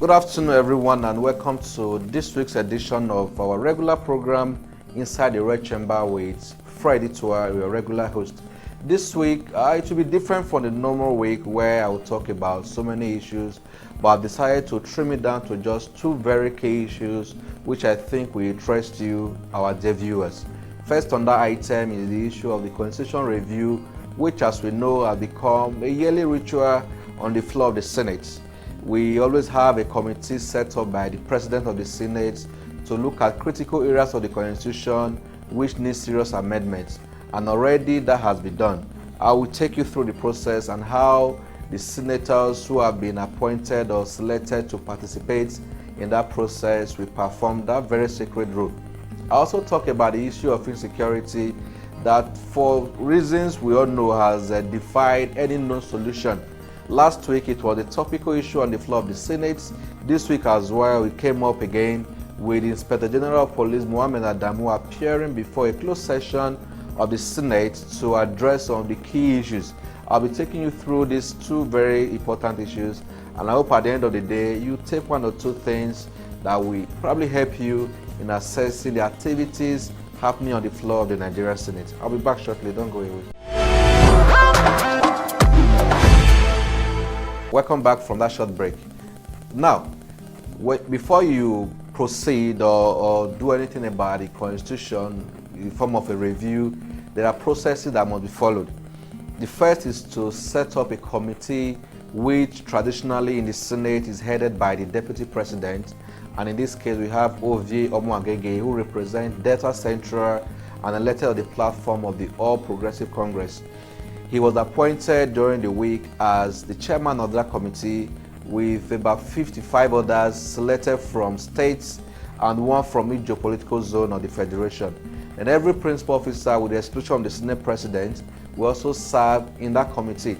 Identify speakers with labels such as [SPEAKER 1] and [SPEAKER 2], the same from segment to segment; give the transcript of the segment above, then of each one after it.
[SPEAKER 1] Good afternoon, everyone, and welcome to this week's edition of our regular program, Inside the Red Chamber with Fred Itua, your regular host. This week, it will be different from the normal week where I will talk about so many issues, but I've decided to trim it down to just two very key issues which I think will interest you, our dear viewers. First on that item is the issue of the Constitution Review, which, as we know, has become a yearly ritual on the floor of the Senate. We always have a committee set up by the President of the Senate to look at critical areas of the Constitution which need serious amendments, and already that has been done. I will take you through the process and how the senators who have been appointed or selected to participate in that process will perform that very sacred role. I also talk about the issue of insecurity that, for reasons we all know, has defied any known solution. Last week it was a topical issue on the floor of the Senate. This week as well, we came up again with Inspector General of Police Mohammed Adamu appearing before a closed session of the Senate to address some of the key issues. I'll be taking you through these two very important issues, and I hope at the end of the day you take one or two things that will probably help you in assessing the activities happening on the floor of the Nigerian Senate. I'll be back shortly, don't go away. Welcome back from that short break. Now, before you proceed or do anything about the Constitution in the form of a review, there are processes that must be followed. The first is to set up a committee which traditionally in the Senate is headed by the Deputy President, and in this case we have Ovie Omoagege, who represents Delta Central and elected on the platform of the All Progressive Congress. He was appointed during the week as the chairman of that committee, with about 55 others selected from states and one from each geopolitical zone of the Federation. And every principal officer, with the exclusion of the Senate President, will also serve in that committee.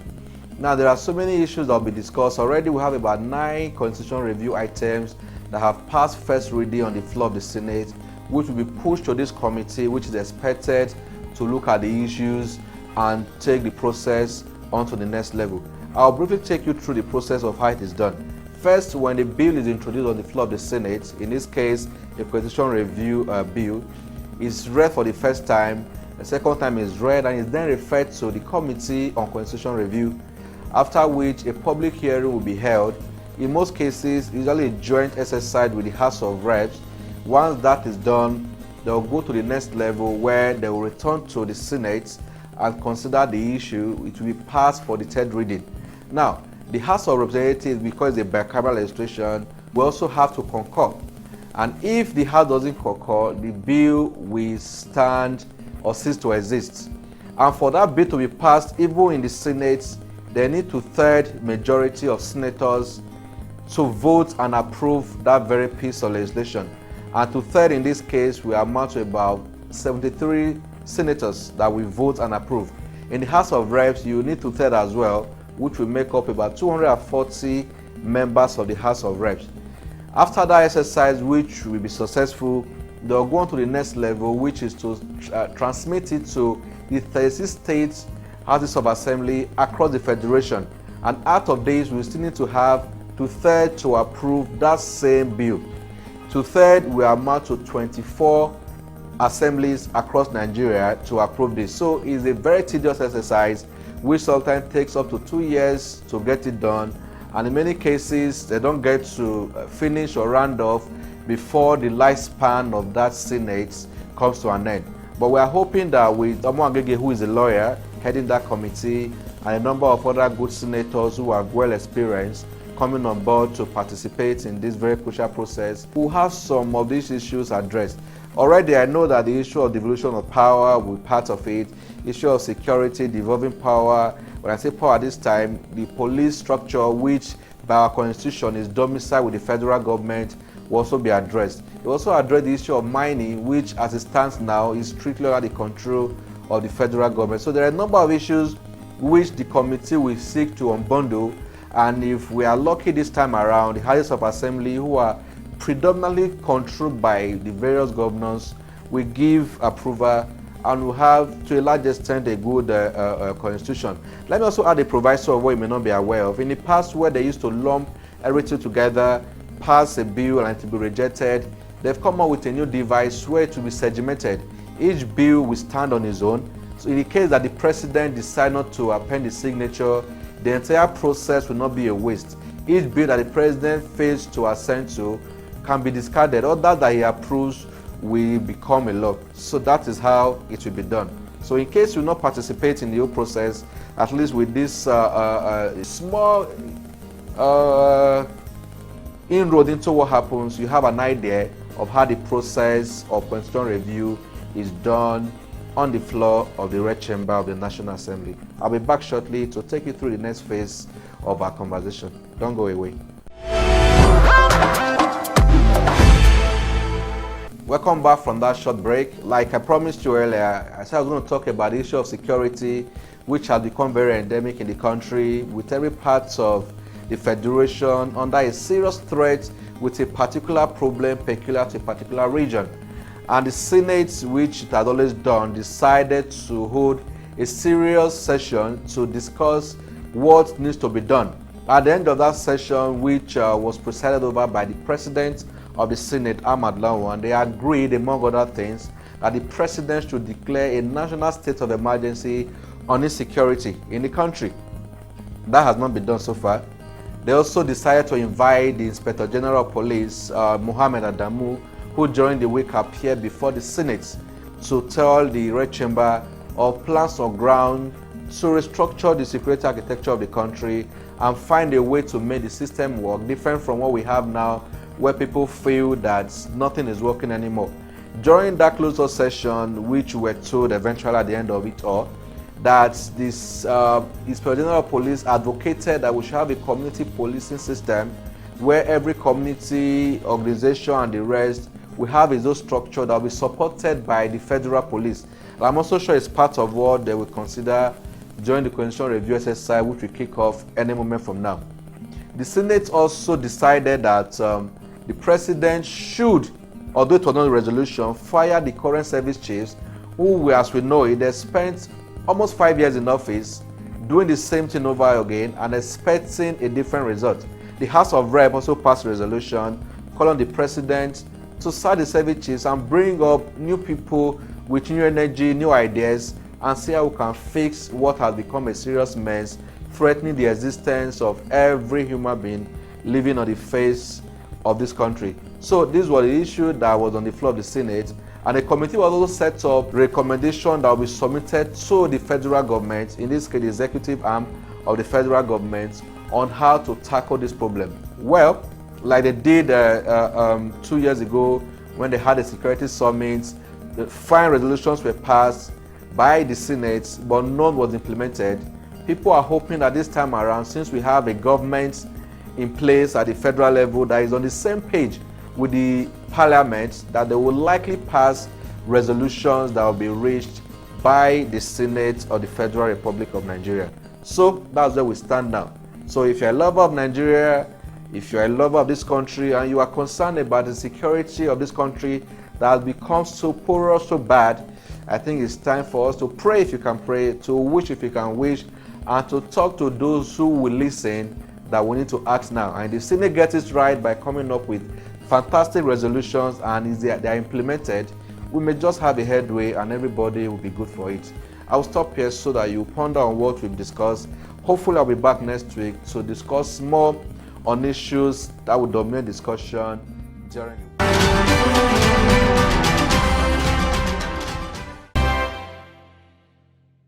[SPEAKER 1] Now, there are so many issues that will be discussed. Already we have about 9 Constitution Review items that have passed first reading on the floor of the Senate, which will be pushed to this committee, which is expected to look at the issues and take the process onto the next level. I'll briefly take you through the process of how it is done. First, when the bill is introduced on the floor of the Senate, in this case a Constitution Review bill, is read for the first time, the second time is read, and is then referred to the Committee on Constitution Review, after which a public hearing will be held. In most cases, usually a joint exercise with the House of Reps. Once that is done, they will go to the next level where they will return to the Senate and consider the issue. It will be passed for the third reading. Now, the House of Representatives, because it's a bicameral legislation, will also have to concur. And if the House doesn't concur, the bill will stand or cease to exist. And for that bill to be passed, even in the Senate, they need two-thirds majority of senators to vote and approve that very piece of legislation. And two-thirds in this case will amount to about 73 senators that will vote and approve. In the House of Reps, you need two-thirds as well, which will make up about 240 members of the House of Reps. After that exercise, which will be successful, they'll go on to the next level, which is to transmit it to the 36 states houses of assembly across the Federation. And out of this, we still need to have two-thirds to approve that same bill. Two-thirds will amount to 24 assemblies across Nigeria to approve this. So it's a very tedious exercise, which sometimes takes up to 2 years to get it done, and in many cases they don't get to finish or round off before the lifespan of that Senate comes to an end. But we are hoping that with Omoagege, who is a lawyer heading that committee, and a number of other good senators who are well experienced coming on board to participate in this very crucial process, we'll have some of these issues addressed. Already I know that the issue of devolution of power will be part of it, issue of security, devolving power. When I say power this time, the police structure, which by our constitution is domiciled with the federal government, will also be addressed. We also address the issue of mining, which as it stands now is strictly under the control of the federal government. So there are a number of issues which the committee will seek to unbundle, and if we are lucky this time around, the Houses of Assembly, who are predominantly controlled by the various governors, will give approval and will have to a large extent a good constitution. Let me also add a proviso of what you may not be aware of. In the past, where they used to lump everything together pass a bill and it will be rejected, they've come up with a new device where it will be segmented. Each bill will stand on its own. So in the case that the president decides not to append the signature, the entire process will not be a waste. Each bill that the president fails to assent to can be discarded. Others that he approves will become a law. So that is how it will be done. So in case you not participate in the whole process, at least with this small inroad into what happens, you have an idea of how the process of constitutional review is done on the floor of the Red Chamber of the National Assembly. I'll be back shortly to take you through the next phase of our conversation. Don't go away. Welcome back from that short break. Like I promised you earlier, I said I was going to talk about the issue of security, which has become very endemic in the country, with every part of the Federation under a serious threat with a particular problem peculiar to a particular region. And the Senate, which it has always done, decided to hold a serious session to discuss what needs to be done. At the end of that session, which was presided over by the President of the Senate, Ahmad Lawan, they agreed, among other things, that the President should declare a national state of emergency on insecurity in the country. That has not been done so far. They also decided to invite the Inspector General of Police, Mohammed Adamu, who during the week appeared before the Senate to tell the Red Chamber of plans on ground to restructure the security architecture of the country and find a way to make the system work different from what we have now, where people feel that nothing is working anymore. During that closed-door session, which we were told eventually at the end of it all, that this Inspector General of Police advocated that we should have a community policing system where every community, organization and the rest will have its own structure that will be supported by the federal police. And I'm also sure it's part of what they will consider during the constitutional review exercise, which will kick off any moment from now. The Senate also decided that the President should, although it was not a resolution, fire the current service chiefs who, as we know, they spent almost 5 years in office doing the same thing over again and expecting a different result. The House of Rep also passed a resolution calling on the President to sack the service chiefs and bring up new people with new energy, new ideas, and see how we can fix what has become a serious mess, threatening the existence of every human being living on the face of this country. So this was the issue that was on the floor of the Senate, and a committee was also set up, recommendation that will be submitted to the federal government, in this case the executive arm of the federal government, on how to tackle this problem. Well, like they did 2 years ago when they had a security summit, the fine resolutions were passed by the Senate, but none was implemented. People are hoping that this time around, since we have a government in place at the federal level that is on the same page with the Parliament, that they will likely pass resolutions that will be reached by the Senate of the Federal Republic of Nigeria. So that's where we stand now. So if you're a lover of Nigeria, if you're a lover of this country and you are concerned about the security of this country that has become so porous, so bad, I think it's time for us to pray if you can pray, to wish if you can wish, and to talk to those who will listen that we need to act now. And the Senate gets it right by coming up with fantastic resolutions, and if they are implemented, we may just have a headway and everybody will be good for it. I'll stop here so that you ponder on what we've discussed. Hopefully I'll be back next week to discuss more on issues that will dominate discussion during the week.